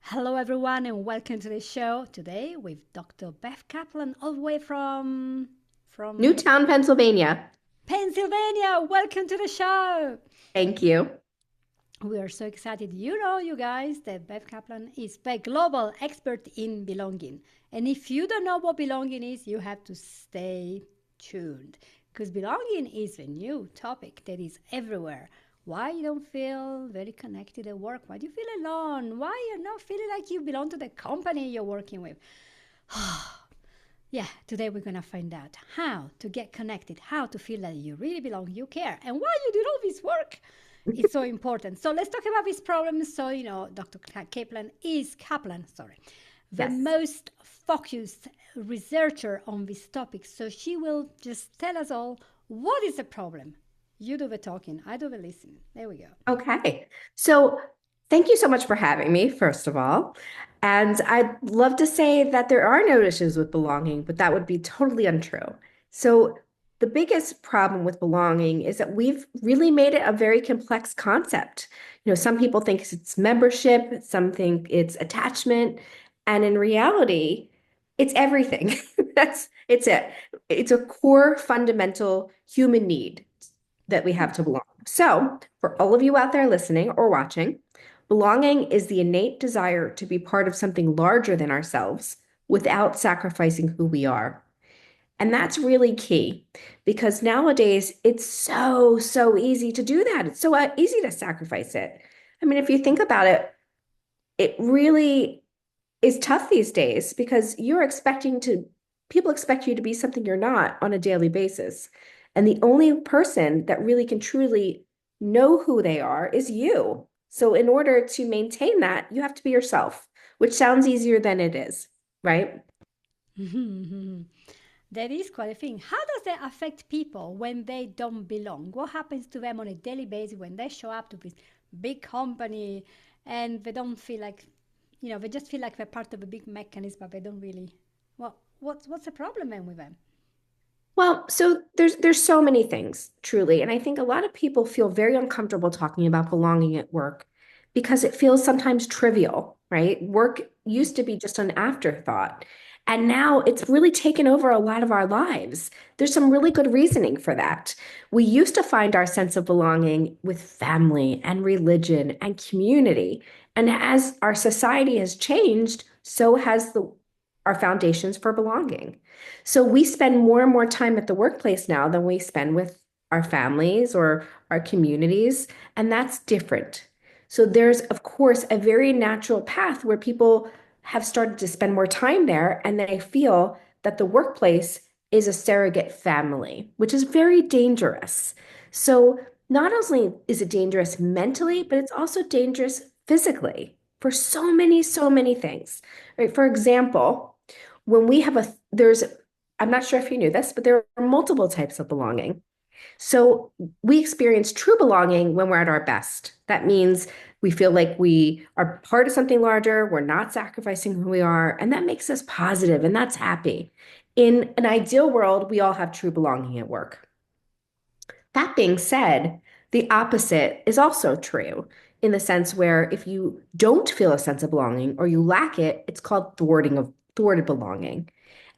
Hello, everyone, and welcome to the show today with Dr. Beth Kaplan, all the way from Newtown, Pennsylvania. Pennsylvania. Welcome to the show. Thank you. We are so excited. You know, you guys, that Beth Kaplan is a global expert in belonging. And if you don't know what belonging is, you have to stay tuned because belonging is a new topic that is everywhere. Why you don't feel very connected at work? Why do you feel alone? Why you're not feeling like you belong to the company you're working with? Yeah, today we're gonna find out how to get connected, how to feel that you really belong, you care, and why you do all this work. It's so important. So let's talk about these problems. So Dr. Kaplan, sorry, the Yes. most focused researcher on this topic. So she will just tell us all what is the problem. You do the talking, I do the listening. There we go. Okay. So thank you so much for having me, first of all. And I'd love to say that there are no issues with belonging, but that would be totally untrue. So the biggest problem with belonging is that we've really made it a very complex concept. Some people think it's membership, some think it's attachment, and in reality, it's everything. It's it. It's a core fundamental human need that we have to belong. So, for all of you out there listening or watching, belonging is the innate desire to be part of something larger than ourselves without sacrificing who we are. And that's really key because nowadays it's so easy to do that. It's so easy to sacrifice it. I mean, if you think about it, it really is tough these days because people expect you to be something you're not on a daily basis. And the only person that really can truly know who they are is you. So in order to maintain that, you have to be yourself, which sounds easier than it is, right? That is quite a thing. How does that affect people when they don't belong? What happens to them on a daily basis when they show up to this big company and they don't feel like, they just feel like they're part of a big mechanism, but they don't really. Well, what's the problem then with them? Well, so there's so many things, truly. And I think a lot of people feel very uncomfortable talking about belonging at work because it feels sometimes trivial, right? Work used to be just an afterthought. And now it's really taken over a lot of our lives. There's some really good reasoning for that. We used to find our sense of belonging with family and religion and community. And as our society has changed, so has our foundations for belonging. So we spend more and more time at the workplace now than we spend with our families or our communities, and that's different. So there's, of course, a very natural path where people have started to spend more time there and they feel that the workplace is a surrogate family, which is very dangerous. So not only is it dangerous mentally, but it's also dangerous physically for so many things. Right? For example, when we have I'm not sure if you knew this, but there are multiple types of belonging. So we experience true belonging when we're at our best. That means we feel like we are part of something larger, we're not sacrificing who we are, and that makes us positive and that's happy. In an ideal world, we all have true belonging at work. That being said, the opposite is also true in the sense where if you don't feel a sense of belonging or you lack it, it's called thwarted belonging.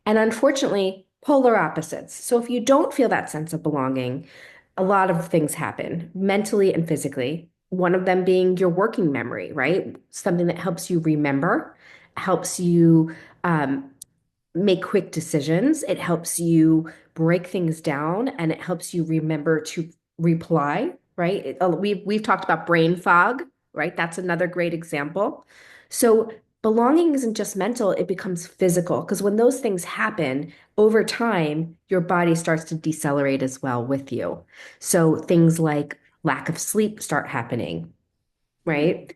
And unfortunately, polar opposites. So if you don't feel that sense of belonging, a lot of things happen mentally and physically. One of them being your working memory, right? Something that helps you remember, helps you make quick decisions. It helps you break things down and it helps you remember to reply, right? We've talked about brain fog, right? That's another great example. So belonging isn't just mental, it becomes physical because when those things happen over time, your body starts to decelerate as well with you. So things like lack of sleep start happening, Hmm. right?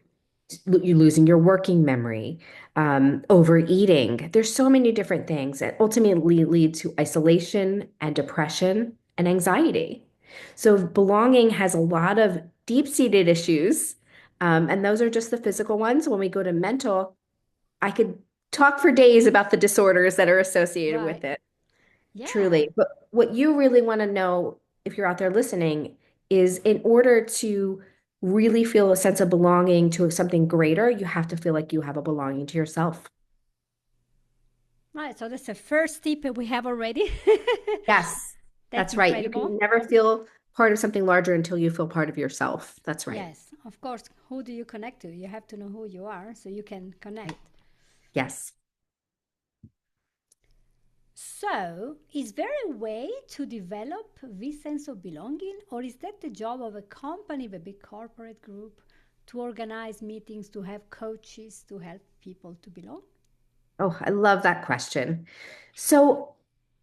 You losing your working memory, overeating. There's so many different things that ultimately lead to isolation and depression and anxiety. So belonging has a lot of deep-seated issues, and those are just the physical ones. When we go to mental, I could talk for days about the disorders that are associated Right. with it, Yeah. truly. But what you really want to know, if you're out there listening, is in order to really feel a sense of belonging to something greater, you have to feel like you have a belonging to yourself. Right, so that's the first tip we have already. Yes, That's that's right. You incredible. can never feel part of something larger until you feel part of yourself. That's right. Yes, of course. Who do you connect to? You have to know who you are so you can connect. Yes. So, is there a way to develop this sense of belonging, or is that the job of a company, the big corporate group, to organize meetings, to have coaches to help people to belong? Oh, I love that question. So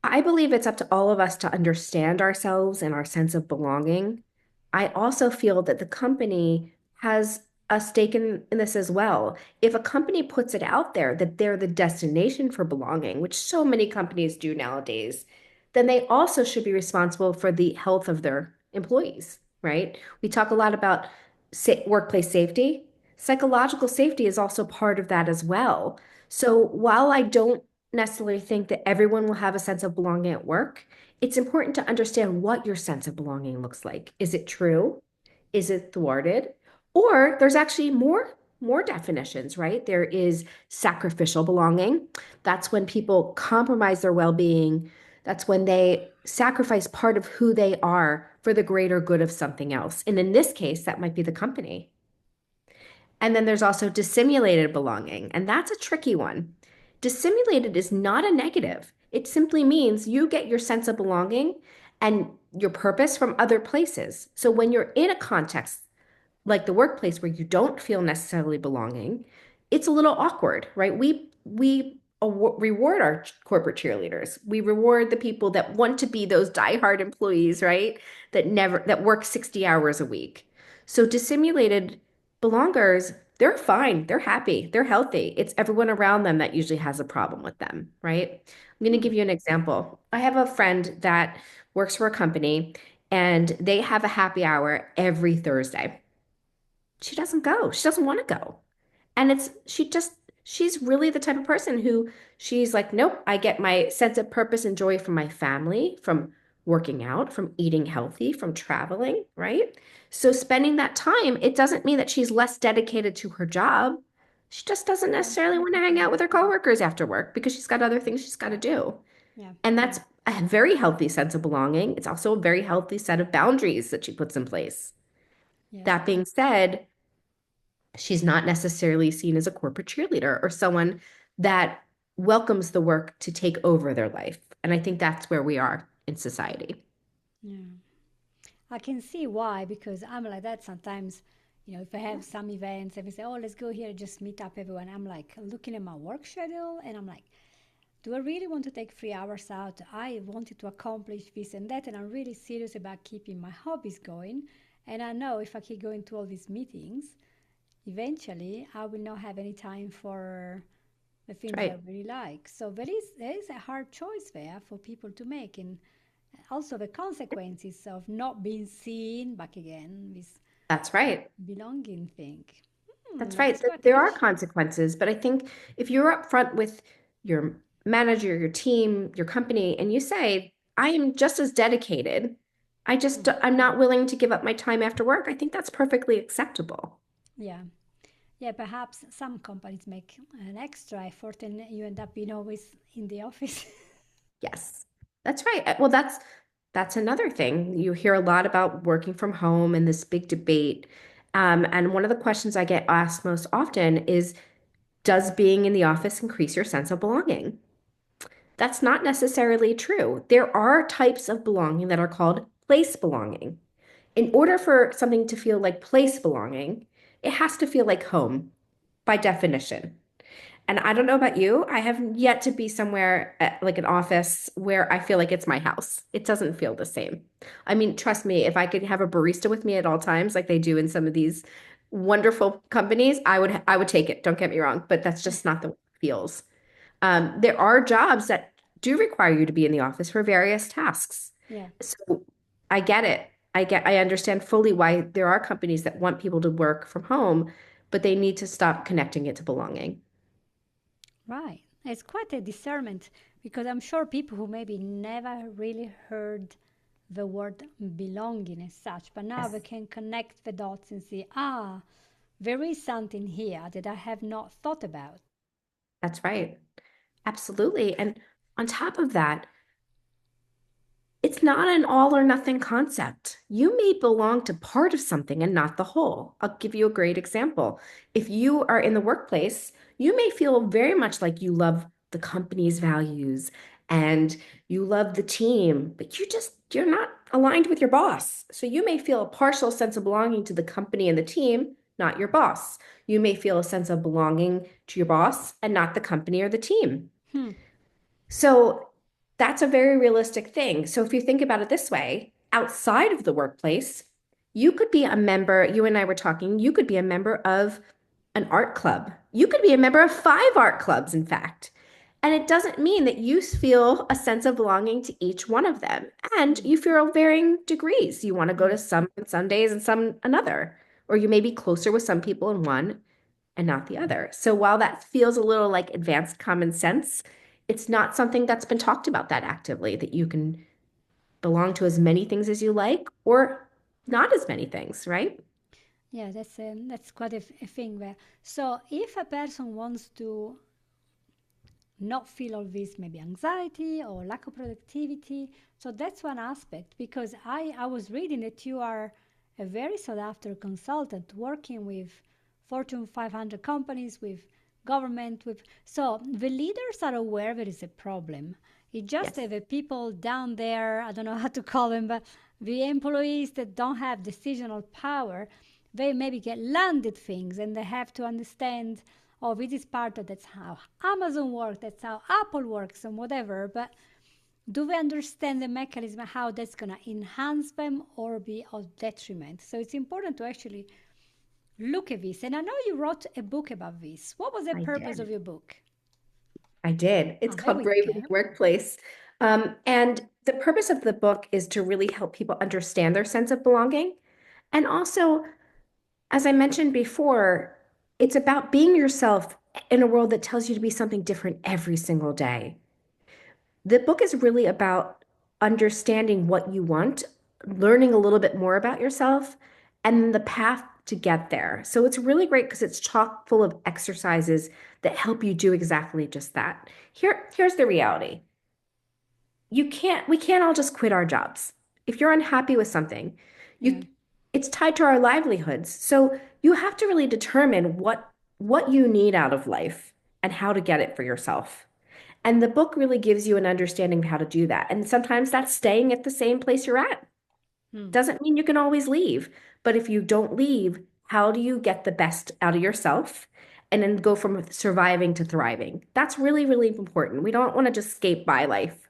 I believe it's up to all of us to understand ourselves and our sense of belonging. I also feel that the company has a stake in this as well. If a company puts it out there that they're the destination for belonging, which so many companies do nowadays, then they also should be responsible for the health of their employees, right? We talk a lot about workplace safety. Psychological safety is also part of that as well. So while I don't necessarily think that everyone will have a sense of belonging at work, it's important to understand what your sense of belonging looks like. Is it true? Is it thwarted? Or there's actually more definitions, right? There is sacrificial belonging. That's when people compromise their well-being. That's when they sacrifice part of who they are for the greater good of something else. And in this case, that might be the company. And then there's also dissimulated belonging, and that's a tricky one. Dissimulated is not a negative. It simply means you get your sense of belonging and your purpose from other places. So when you're in a context like the workplace where you don't feel necessarily belonging, it's a little awkward, right? We reward our corporate cheerleaders. We reward the people that want to be those diehard employees, right? That work 60 hours a week. So dissimulated belongers, they're fine, they're happy, they're healthy. It's everyone around them that usually has a problem with them, right? I'm going to Hmm. give you an example. I have a friend that works for a company and they have a happy hour every Thursday. She doesn't go. She doesn't want to go. And she's really the type of person who she's like, nope, I get my sense of purpose and joy from my family, from working out, from eating healthy, from traveling, right? So spending that time, it doesn't mean that she's less dedicated to her job. She just doesn't Yeah, necessarily want to hang out with her coworkers after work because she's got other things she's got to do. yeah, And that's a very healthy sense of belonging. It's also a very healthy set of boundaries that she puts in place. yes, That being said, she's not necessarily seen as a corporate cheerleader or someone that welcomes the work to take over their life. And I think that's where we are in society. yeah. I can see why, because I'm like that sometimes. If I have some events and we say, oh, let's go here, just meet up everyone, I'm like looking at my work schedule and I'm like, do I really want to take 3 hours out? I wanted to accomplish this and that, and I'm really serious about keeping my hobbies going. And I know if I keep going to all these meetings, eventually I will not have any time for the That's things I right. really like. So there is a hard choice there for people to make, and also the consequences of not being seen back again, this That's right. belonging thing. That's That's right. quite There an are issue. consequences, but I think if you're upfront with your manager, your team, your company, and you say, I am just as dedicated, Mm. I'm not willing to give up my time after work, I think that's perfectly acceptable. Yeah. Yeah, perhaps some companies make an extra effort and you end up being always in the office. Yes, that's right. Well, that's another thing. You hear a lot about working from home and this big debate. And one of the questions I get asked most often is, does being in the office increase your sense of belonging? That's not necessarily true. There are types of belonging that are called place belonging. In order for something to feel like place belonging, it has to feel like home by definition. And I don't know about you, I have yet to be somewhere at, like an office where I feel like it's my house. It doesn't feel the same. I mean, trust me, if I could have a barista with me at all times, like they do in some of these wonderful companies, I would take it. Don't get me wrong, but that's just not the way it feels. There are jobs that do require you to be in the office for various tasks. Yeah, So I get it. I understand fully why there are companies that want people to work from home, but they need to stop connecting it to belonging. right. It's quite a discernment because I'm sure people who maybe never really heard the word belonging as such, but now we Yes, can connect the dots and see, ah, there is something here that I have not thought about. that's right. Absolutely. And on top of that, it's not an all or nothing concept. You may belong to part of something and not the whole. I'll give you a great example. If you are in the workplace, you may feel very much like you love the company's values and you love the team, but you're not aligned with your boss. So you may feel a partial sense of belonging to the company and the team, not your boss. You may feel a sense of belonging to your boss and not the company or the team. Hmm. So that's a very realistic thing. So if you think about it this way, outside of the workplace, you could be a member, you and I were talking, you could be a member of an art club. You could be a member of 5 art clubs, in fact. And it doesn't mean that you feel a sense of belonging to each one of them. And Hmm. you feel varying degrees. You want to go Hmm. to some on some days and some another. Or you may be closer with some people in one and not the other. So while that feels a little like advanced common sense, it's not something that's been talked about that actively, that you can belong to as many things as you like or not as many things, right? Yeah, that's quite a thing there. So if a person wants to not feel all this maybe anxiety or lack of productivity. So that's one aspect because I was reading that you are a very sought after consultant working with Fortune 500 companies, with government, with so the leaders are aware there is a problem. It's just Yes. that the people down there, I don't know how to call them, but the employees that don't have decisional power, they maybe get landed things and they have to understand, oh, this is part of that's how Amazon works, that's how Apple works, and whatever. But do they understand the mechanism how that's gonna enhance them or be of detriment? So it's important to actually look at this. And I know you wrote a book about this. What was the I purpose of did. your book? I did. It's Ah, there called we Brave in the go. Workplace. And the purpose of the book is to really help people understand their sense of belonging. And also, as I mentioned before, it's about being yourself in a world that tells you to be something different every single day. The book is really about understanding what you want, learning a little bit more about yourself, and the path to get there. So it's really great because it's chock full of exercises that help you do exactly just that. Here's the reality. We can't all just quit our jobs. If you're unhappy with something, Yeah. you it's tied to our livelihoods. So you have to really determine what you need out of life and how to get it for yourself. And the book really gives you an understanding of how to do that. And sometimes that's staying at the same place you're at. Hmm. Doesn't mean you can always leave. But if you don't leave, how do you get the best out of yourself and then go from surviving to thriving? That's really, really important. We don't want to just skate by life.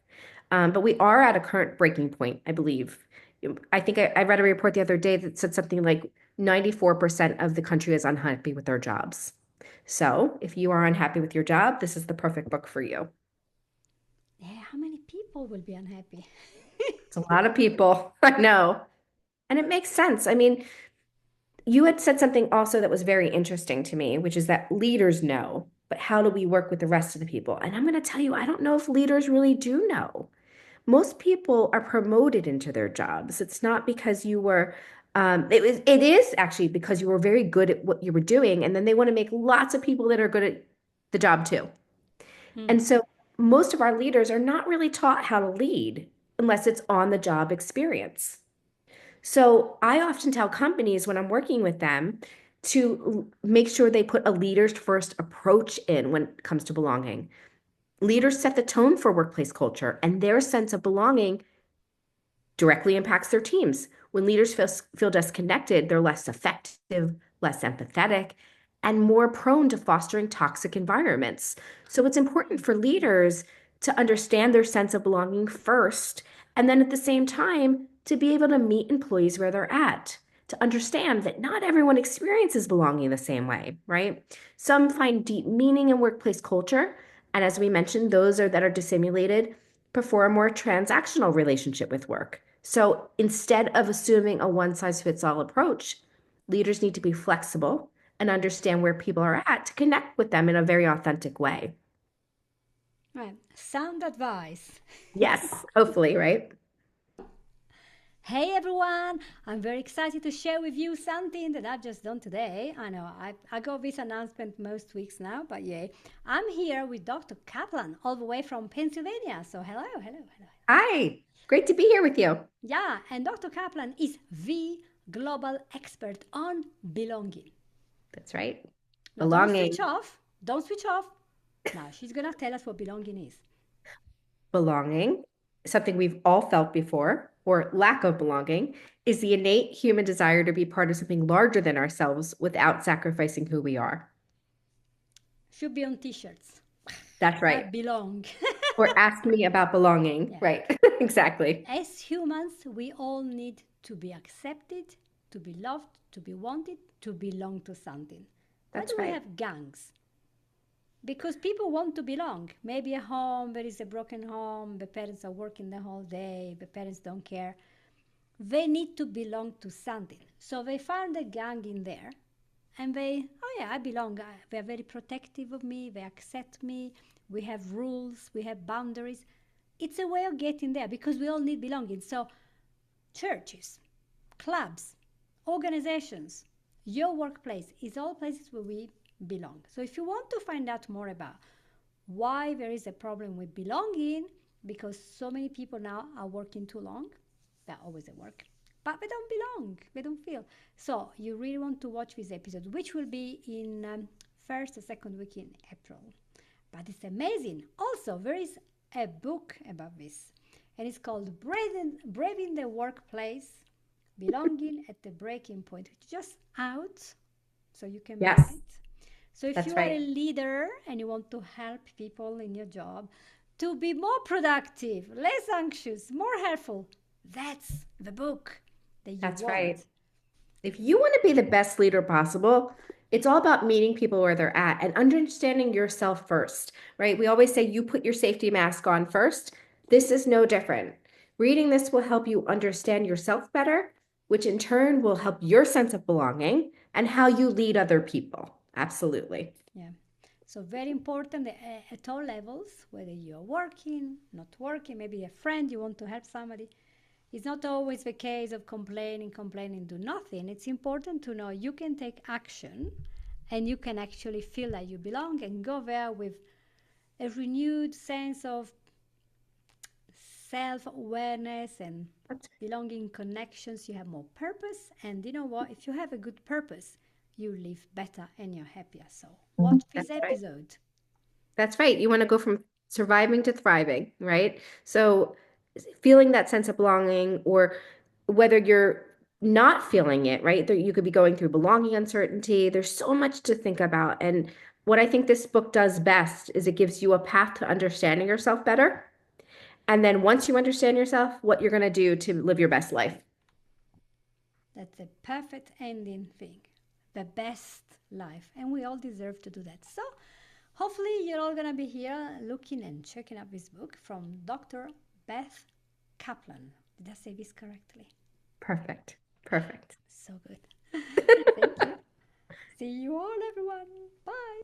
But we are at a current breaking point, I believe. I think I read a report the other day that said something like 94% of the country is unhappy with their jobs. So if you are unhappy with your job, this is the perfect book for you. Yeah, how many people will be unhappy? It's a lot of people. I know. And it makes sense. I mean, you had said something also that was very interesting to me, which is that leaders know, but how do we work with the rest of the people? And I'm going to tell you, I don't know if leaders really do know. Most people are promoted into their jobs. It's not because you were, it is actually because you were very good at what you were doing. And then they want to make lots of people that are good at the job too. Hmm. And so most of our leaders are not really taught how to lead unless it's on the job experience. So I often tell companies when I'm working with them to make sure they put a leaders first approach in when it comes to belonging. Leaders set the tone for workplace culture, and their sense of belonging directly impacts their teams. When leaders feel disconnected, they're less effective, less empathetic, and more prone to fostering toxic environments. So it's important for leaders to understand their sense of belonging first, and then at the same time, to be able to meet employees where they're at, to understand that not everyone experiences belonging the same way, right? Some find deep meaning in workplace culture, and as we mentioned, those that are dissimulated prefer a more transactional relationship with work. So instead of assuming a one size fits all approach, leaders need to be flexible and understand where people are at to connect with them in a very authentic way. Right. Sound advice. Yes, hopefully, right? Hey everyone, I'm very excited to share with you something that I've just done today. I know I got this announcement most weeks now, but yeah, I'm here with Dr. Kaplan, all the way from Pennsylvania. So, hello, hello, hello. Hi, great to be here with you. Yeah, and Dr. Kaplan is the global expert on belonging. That's right. Now, don't switch Belonging, off. Don't switch off. Now, she's gonna tell us what belonging is. belonging, something we've all felt before, or lack of belonging, is the innate human desire to be part of something larger than ourselves without sacrificing who we are. Should be on t shirts. That's I right. belong. Or ask me about belonging. Yeah. Right. Exactly. As humans, we all need to be accepted, to be loved, to be wanted, to belong to something. Why do That's we right. have gangs? Because people want to belong. Maybe a home, there is a broken home, the parents are working the whole day, the parents don't care. They need to belong to something. So they find a gang in there and they, oh yeah, I belong. They're very protective of me, they accept me, we have rules, we have boundaries. It's a way of getting there because we all need belonging. So churches, clubs, organizations, your workplace is all places where we belong. So if you want to find out more about why there is a problem with belonging, because so many people now are working too long, they're always at work, but they don't belong, they don't feel. So you really want to watch this episode, which will be in first or second week in April. But it's amazing. Also, there is a book about this, and it's called Braving the Workplace, Belonging at the Breaking Point. It's just out, so you can buy Yes, it. So if that's you are a right. leader and you want to help people in your job to be more productive, less anxious, more helpful, that's the book that you That's right. want. If you want to be the best leader possible, it's all about meeting people where they're at and understanding yourself first, right? We always say you put your safety mask on first. This is no different. Reading this will help you understand yourself better, which in turn will help your sense of belonging and how you lead other people. Absolutely. Yeah. So very important at all levels, whether you're working, not working, maybe a friend, you want to help somebody. It's not always the case of complaining, do nothing. It's important to know you can take action and you can actually feel that you belong and go there with a renewed sense of self awareness and That's, belonging connections. You have more purpose. And you know what? If you have a good purpose, you live better and you're happier. So, watch this that's right. episode. That's right. You want to go from surviving to thriving, right? So feeling that sense of belonging, or whether you're not feeling it, right? There, you could be going through belonging uncertainty. There's so much to think about. And what I think this book does best is it gives you a path to understanding yourself better. And then once you understand yourself, what you're going to do to live your best life. That's a perfect ending thing. The best life. And we all deserve to do that. So, hopefully, you're all going to be here looking and checking out this book from Dr. Beth Kaplan. Did I say this correctly? Perfect. Perfect. So good. Thank you. See you all, everyone. Bye.